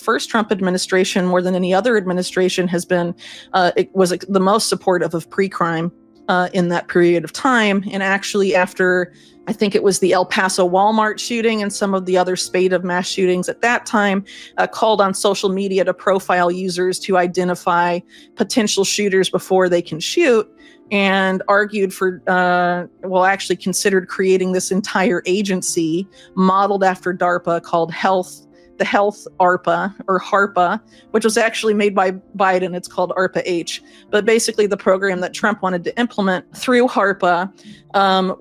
first Trump administration, more than any other administration, has been, it was the most supportive of pre-crime in that period of time. And actually after, I think it was the El Paso Walmart shooting and some of the other spate of mass shootings at that time, called on social media to profile users to identify potential shooters before they can shoot, and argued for, actually considered creating this entire agency modeled after DARPA called the Health ARPA or HARPA, which was actually made by Biden. It's called ARPA-H. But basically the program that Trump wanted to implement through HARPA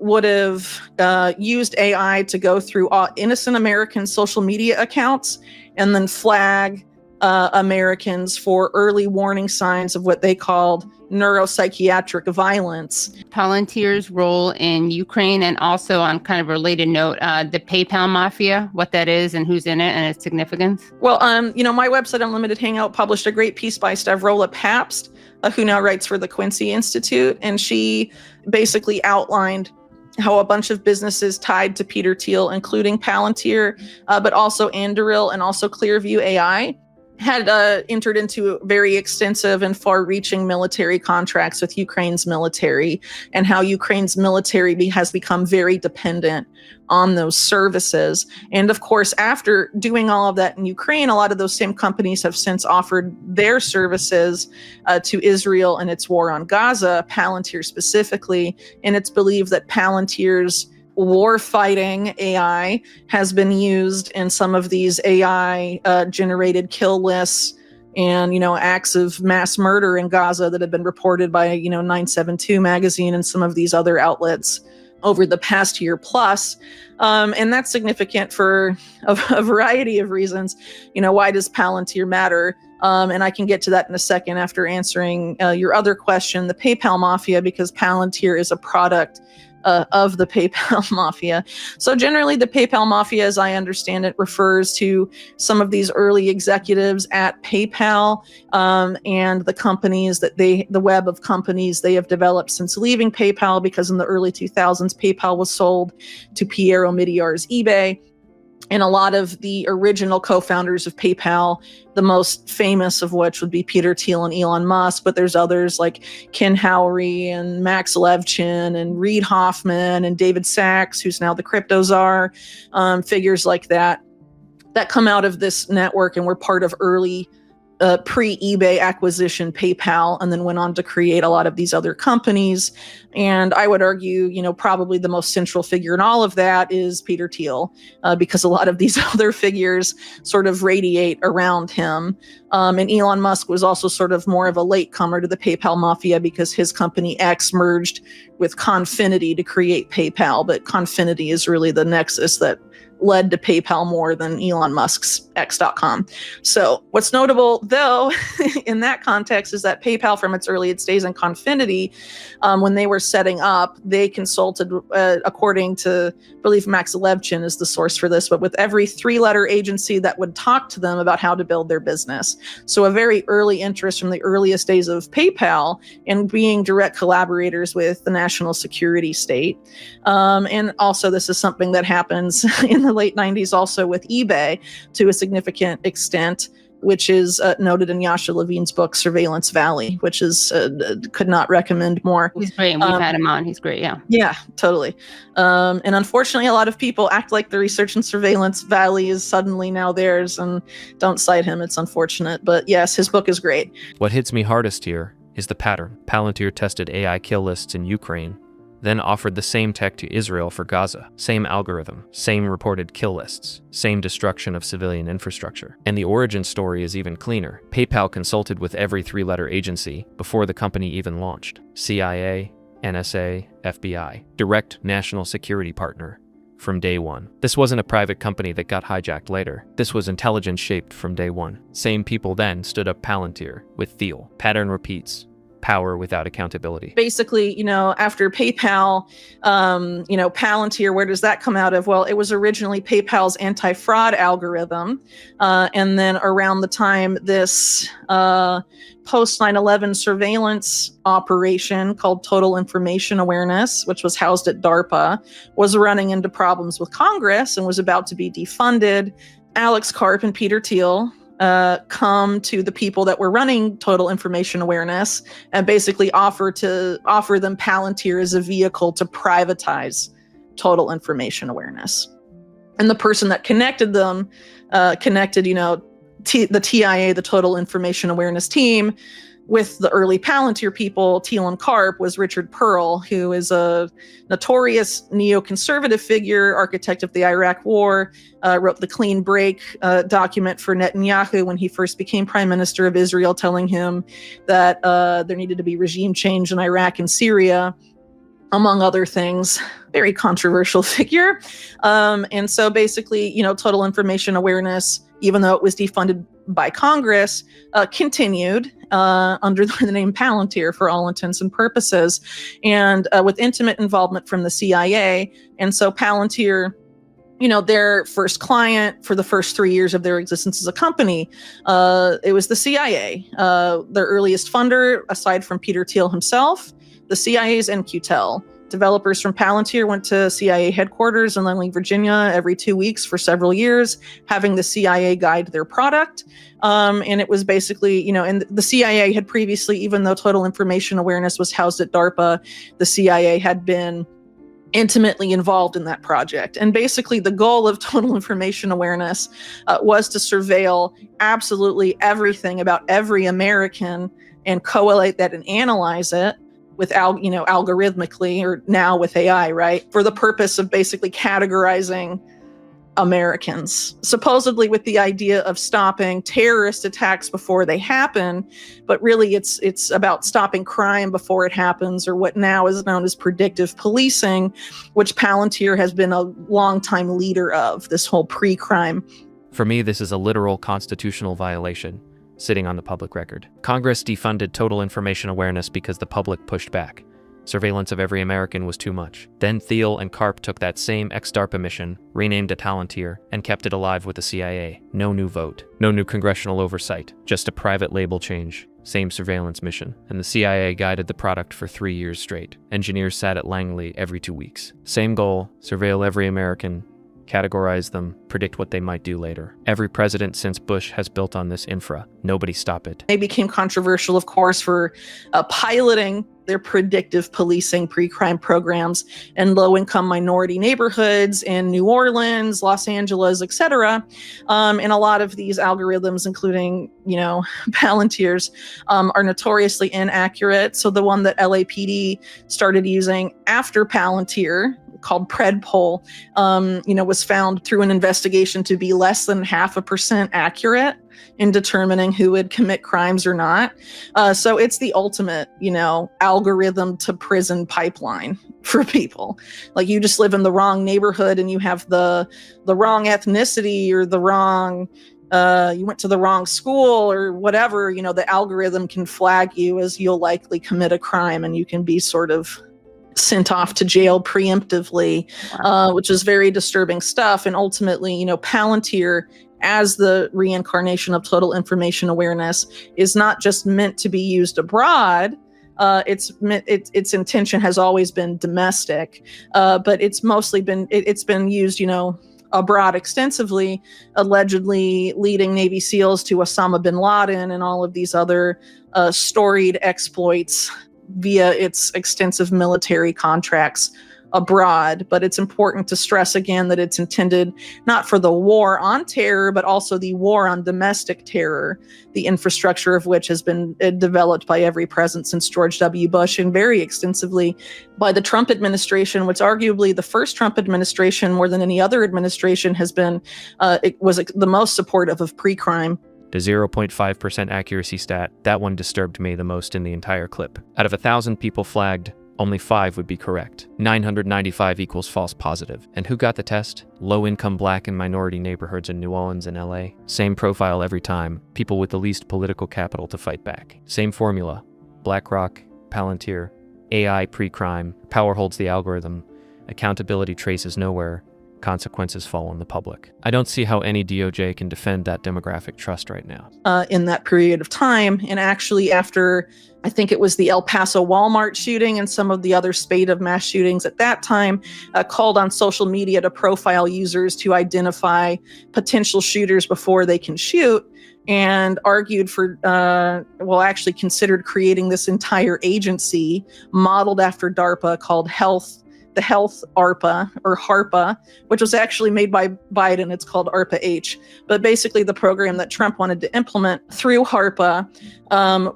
would have used AI to go through innocent American social media accounts and then flag Americans for early warning signs of what they called neuropsychiatric violence. Palantir's role in Ukraine, and also on kind of a related note, the PayPal Mafia, what that is and who's in it and its significance. Well, my website, Unlimited Hangout, published a great piece by Stavrola Pabst, who now writes for the Quincy Institute, and she basically outlined how a bunch of businesses tied to Peter Thiel, including Palantir, but also Anduril and also Clearview AI, had entered into very extensive and far-reaching military contracts with Ukraine's military, and how Ukraine's military has become very dependent on those services. And of course, after doing all of that in Ukraine, a lot of those same companies have since offered their services to Israel in its war on Gaza, Palantir specifically, and it's believed that Palantir's war-fighting AI has been used in some of these AI-generated kill lists and, acts of mass murder in Gaza that have been reported by, 972 magazine and some of these other outlets over the past year plus. And that's significant for a variety of reasons. Why does Palantir matter? And I can get to that in a second after answering your other question, the PayPal Mafia, because Palantir is a product of the PayPal Mafia. So generally the PayPal Mafia, as I understand it, refers to some of these early executives at PayPal and the companies the web of companies they have developed since leaving PayPal, because in the early 2000s, PayPal was sold to Pierre Omidyar's eBay. And a lot of the original co-founders of PayPal, the most famous of which would be Peter Thiel and Elon Musk, but there's others like Ken Howry and Max Levchin and Reid Hoffman and David Sachs, who's now the crypto czar, figures like that come out of this network and were part of early pre-eBay acquisition PayPal, and then went on to create a lot of these other companies. And I would argue, probably the most central figure in all of that is Peter Thiel, because a lot of these other figures sort of radiate around him. And Elon Musk was also sort of more of a latecomer to the PayPal Mafia, because his company X merged with Confinity to create PayPal, but Confinity is really the nexus that led to PayPal more than Elon Musk's X.com. So what's notable, though, in that context is that PayPal, from its earliest days in Confinity, when they were setting up, they consulted, according to, I believe Max Levchin is the source for this, but with every three-letter agency that would talk to them about how to build their business. So a very early interest from the earliest days of PayPal in being direct collaborators with the national security state. And also this is something that happens in the late 90s also with eBay to a significant extent, which is noted in Yasha Levine's book, Surveillance Valley, which is could not recommend more. He's great. We've had him on. He's great. Yeah. Yeah, totally. And unfortunately, a lot of people act like the research in Surveillance Valley is suddenly now theirs and don't cite him. It's unfortunate. But yes, his book is great. What hits me hardest here is the pattern. Palantir tested AI kill lists in Ukraine, then offered the same tech to Israel for Gaza. Same algorithm, same reported kill lists, same destruction of civilian infrastructure. And the origin story is even cleaner. PayPal consulted with every three-letter agency before the company even launched. CIA, NSA, FBI, direct national security partner from day one. This wasn't a private company that got hijacked later. This was intelligence shaped from day one. Same people then stood up Palantir with Thiel. Pattern repeats. Power without accountability. Basically, after PayPal, Palantir, where does that come out of? Well, it was originally PayPal's anti-fraud algorithm. And then around the time this post 9/11 surveillance operation called Total Information Awareness, which was housed at DARPA, was running into problems with Congress and was about to be defunded, Alex Karp and Peter Thiel come to the people that were running total information awareness and basically offer them Palantir as a vehicle to privatize total information awareness. And the person that connected them, the TIA, the Total Information Awareness Team, with the early Palantir people, Thiel and Karp, was Richard Pearl, who is a notorious neoconservative figure, architect of the Iraq War, wrote the Clean Break document for Netanyahu when he first became prime minister of Israel, telling him that there needed to be regime change in Iraq and Syria, among other things. Very controversial figure. And so basically, total information awareness, even though it was defunded by Congress, continued under the name Palantir for all intents and purposes, and with intimate involvement from the CIA. And so Palantir, their first client for the first 3 years of their existence as a company, it was the CIA. Their earliest funder, aside from Peter Thiel himself, the CIA's in-q-tel. Developers from Palantir went to CIA headquarters in Langley, Virginia every 2 weeks for several years, having the CIA guide their product. And it was basically, and the CIA had previously, even though total information awareness was housed at DARPA, the CIA had been intimately involved in that project. And basically the goal of total information awareness was to surveil absolutely everything about every American and collate that and analyze it with algorithmically, or now with AI, right? For the purpose of basically categorizing Americans, supposedly with the idea of stopping terrorist attacks before they happen. But really it's about stopping crime before it happens, or what now is known as predictive policing, which Palantir has been a longtime leader of, this whole pre-crime. For me, this is a literal constitutional violation, sitting on the public record. Congress defunded total information awareness because the public pushed back. Surveillance of every American was too much. Then Thiel and Karp took that same ex-DARPA mission, renamed it Palantir, and kept it alive with the CIA. No new vote, no new congressional oversight, just a private label change. Same surveillance mission. And the CIA guided the product for 3 years straight. Engineers sat at Langley every 2 weeks. Same goal, surveil every American, categorize them, predict what they might do later. Every president since Bush has built on this infra. Nobody stop it. They became controversial, of course, for piloting their predictive policing pre-crime programs in low-income minority neighborhoods in New Orleans, Los Angeles, etc. And a lot of these algorithms, including, Palantir's, are notoriously inaccurate. So the one that LAPD started using after Palantir, called Predpol, was found through an investigation to be less than 0.5% accurate in determining who would commit crimes or not. So it's the ultimate, algorithm to prison pipeline for people. Like, you just live in the wrong neighborhood and you have the wrong ethnicity, or the wrong, you went to the wrong school or whatever, the algorithm can flag you as you'll likely commit a crime, and you can be sort of sent off to jail preemptively, which is very disturbing stuff. And ultimately, Palantir, as the reincarnation of total information awareness, is not just meant to be used abroad. Its intention has always been domestic, but it's mostly been used, abroad extensively, allegedly leading Navy SEALs to Osama bin Laden and all of these other storied exploits via its extensive military contracts abroad. But it's important to stress again that it's intended not for the war on terror, but also the war on domestic terror, the infrastructure of which has been developed by every president since George W. Bush, and very extensively by the Trump administration, which arguably the first Trump administration, more than any other administration, has been, it was the most supportive of pre-crime. The 0.5% accuracy stat, that one disturbed me the most in the entire clip. Out of 1,000 people flagged, only 5 would be correct. 995 equals false positive. And who got the test? Low-income black and minority neighborhoods in New Orleans and LA. Same profile every time. People with the least political capital to fight back. Same formula. BlackRock, Palantir, AI pre-crime, power holds the algorithm, accountability traces nowhere, consequences fall on the public. I don't see how any DOJ can defend that demographic trust right now. In that period of time, and actually after, I think it was the El Paso Walmart shooting and some of the other spate of mass shootings at that time, called on social media to profile users to identify potential shooters before they can shoot. and argued for, actually considered creating this entire agency modeled after DARPA called the Health ARPA or HARPA, which was actually made by Biden. It's called ARPA-H. But basically the program that Trump wanted to implement through HARPA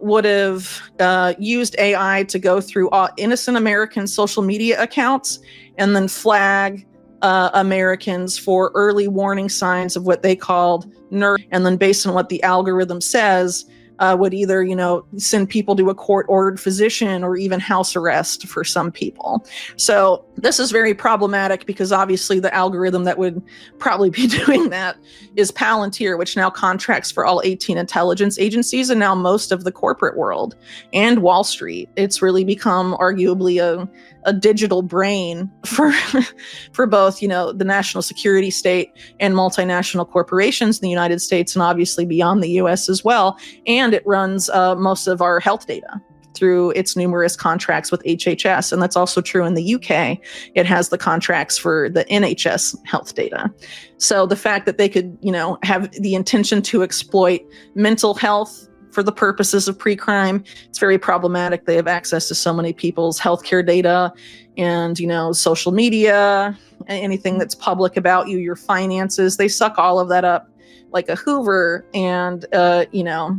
would have used AI to go through innocent American social media accounts and then flag Americans for early warning signs of what they called NERD. And then based on what the algorithm says, would either, send people to a court-ordered physician or even house arrest for some people. So this is very problematic because obviously the algorithm that would probably be doing that is Palantir, which now contracts for all 18 intelligence agencies and now most of the corporate world and Wall Street. It's really become arguably a digital brain for both, the national security state and multinational corporations in the United States and obviously beyond the US as well. And it runs most of our health data through its numerous contracts with HHS. And that's also true in the UK. It has the contracts for the NHS health data. So the fact that they could, have the intention to exploit mental health for the purposes of pre-crime, it's very problematic. They have access to so many people's healthcare data and, social media, anything that's public about you, your finances. They suck all of that up like a Hoover and,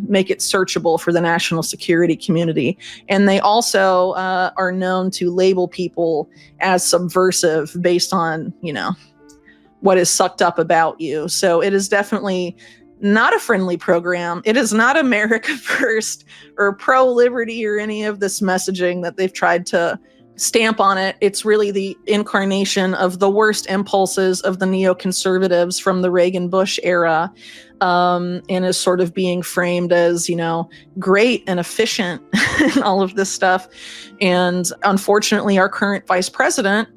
make it searchable for the national security community. And they also are known to label people as subversive based on, what is sucked up about you. So it is definitely not a friendly program. It is not America First or pro-liberty or any of this messaging that they've tried to stamp on it. It's really the incarnation of the worst impulses of the neoconservatives from the Reagan-Bush era, and is sort of being framed as, great and efficient and all of this stuff. And unfortunately, our current vice president,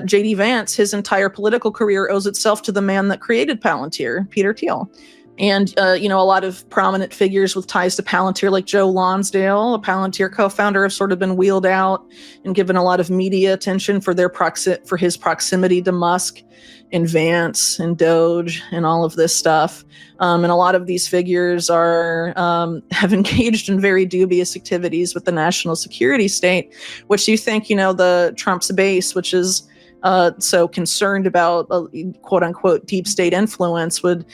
J.D. Vance, his entire political career owes itself to the man that created Palantir, Peter Thiel. And, a lot of prominent figures with ties to Palantir, like Joe Lonsdale, a Palantir co-founder, have sort of been wheeled out and given a lot of media attention for his proximity to Musk and Vance and DOGE and all of this stuff. And a lot of these figures have engaged in very dubious activities with the national security state, which you think, the Trump's base, which is so concerned about quote unquote deep state influence, would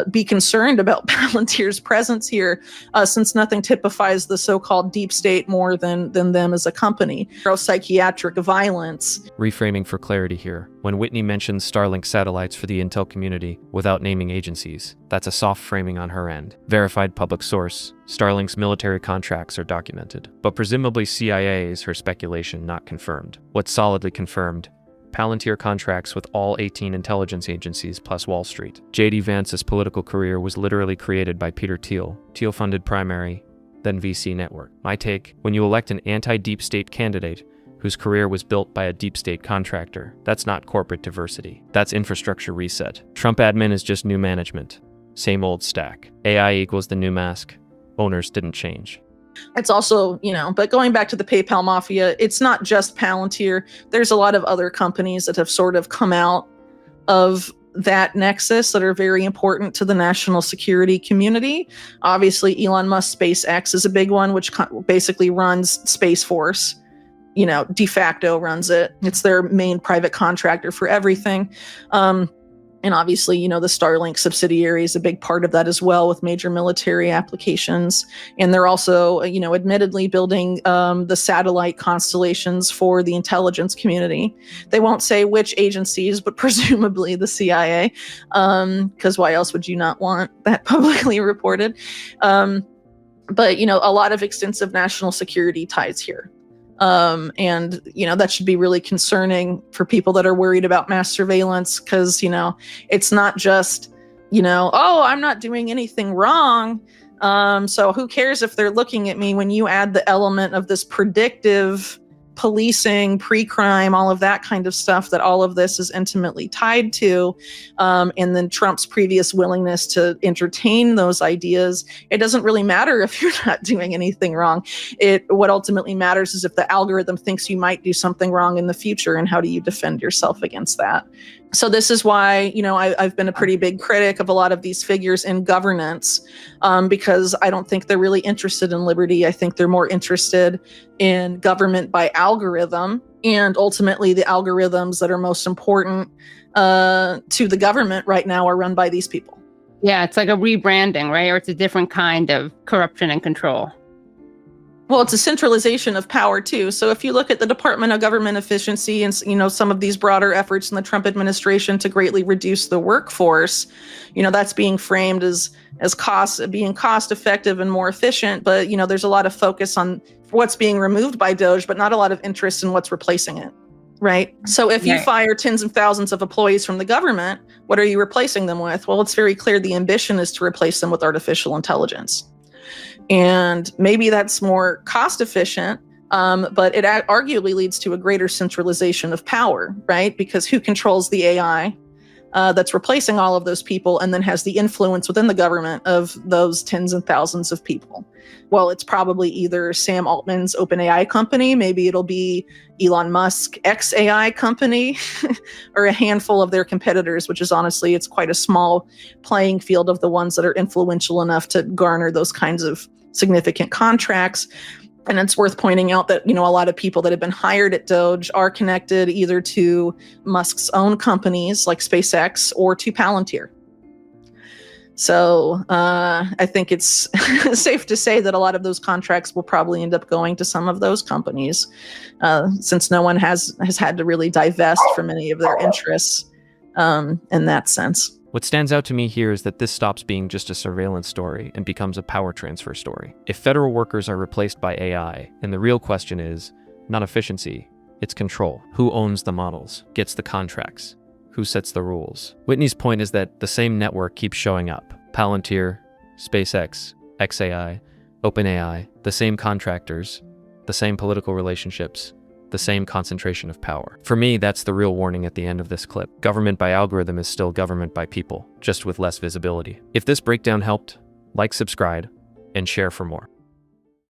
be concerned about Palantir's presence here, since nothing typifies the so-called deep state more than them as a company. Neuropsychiatric violence. Reframing for clarity here. When Whitney mentions Starlink satellites for the intel community without naming agencies, that's a soft framing on her end. Verified public source. Starlink's military contracts are documented. But presumably CIA is her speculation, not confirmed. What's solidly confirmed: Palantir contracts with all 18 intelligence agencies plus Wall Street. J.D. Vance's political career was literally created by Peter Thiel. Thiel funded primary, then VC network. My take: when you elect an anti-deep state candidate whose career was built by a deep state contractor, that's not corporate diversity. That's infrastructure reset. Trump admin is just new management. Same old stack. AI equals the new mask. Owners didn't change. It's also, but going back to the PayPal Mafia, it's not just Palantir. There's a lot of other companies that have sort of come out of that nexus that are very important to the national security community. Obviously, Elon Musk SpaceX is a big one, which basically runs Space Force. De facto runs it. It's their main private contractor for everything. And obviously, the Starlink subsidiary is a big part of that as well, with major military applications. And they're also, admittedly building the satellite constellations for the intelligence community. They won't say which agencies, but presumably the CIA, because why else would you not want that publicly reported? But, a lot of extensive national security ties here. And, that should be really concerning for people that are worried about mass surveillance, because, it's not just, oh, I'm not doing anything wrong. So who cares if they're looking at me? When you add the element of this predictive policing, pre-crime, all of that kind of stuff that all of this is intimately tied to, and then Trump's previous willingness to entertain those ideas, it doesn't really matter if you're not doing anything wrong. What ultimately matters is if the algorithm thinks you might do something wrong in the future, and how do you defend yourself against that? So this is why, I've been a pretty big critic of a lot of these figures in governance, because I don't think they're really interested in liberty. I think they're more interested in government by algorithm, and ultimately the algorithms that are most important to the government right now are run by these people. Yeah, it's like a rebranding, right? Or it's a different kind of corruption and control. Well, it's a centralization of power too. So if you look at the Department of Government Efficiency and some of these broader efforts in the Trump administration to greatly reduce the workforce, that's being framed as being cost effective and more efficient. But there's a lot of focus on what's being removed by DOGE, but not a lot of interest in what's replacing it. Right. So if you fire tens of thousands of employees from the government, what are you replacing them with? Well, it's very clear the ambition is to replace them with artificial intelligence. And maybe that's more cost efficient, but it arguably leads to a greater centralization of power, right? Because who controls the AI that's replacing all of those people and then has the influence within the government of those tens and thousands of people? Well, it's probably either Sam Altman's OpenAI company, maybe it'll be Elon Musk XAI company, or a handful of their competitors, which is honestly, it's quite a small playing field of the ones that are influential enough to garner those kinds of significant contracts. And it's worth pointing out that, a lot of people that have been hired at DOGE are connected either to Musk's own companies like SpaceX or to Palantir. So I think it's safe to say that a lot of those contracts will probably end up going to some of those companies, since no one has had to really divest from any of their interests in that sense. What stands out to me here is that this stops being just a surveillance story and becomes a power transfer story. If federal workers are replaced by AI, and the real question is not efficiency, it's control. Who owns the models, gets the contracts, who sets the rules? Whitney's point is that the same network keeps showing up. Palantir, SpaceX, XAI, OpenAI, the same contractors, the same political relationships, the same concentration of power. For me, that's the real warning at the end of this clip. Government by algorithm is still government by people, just with less visibility. If this breakdown helped, like, subscribe, and share for more.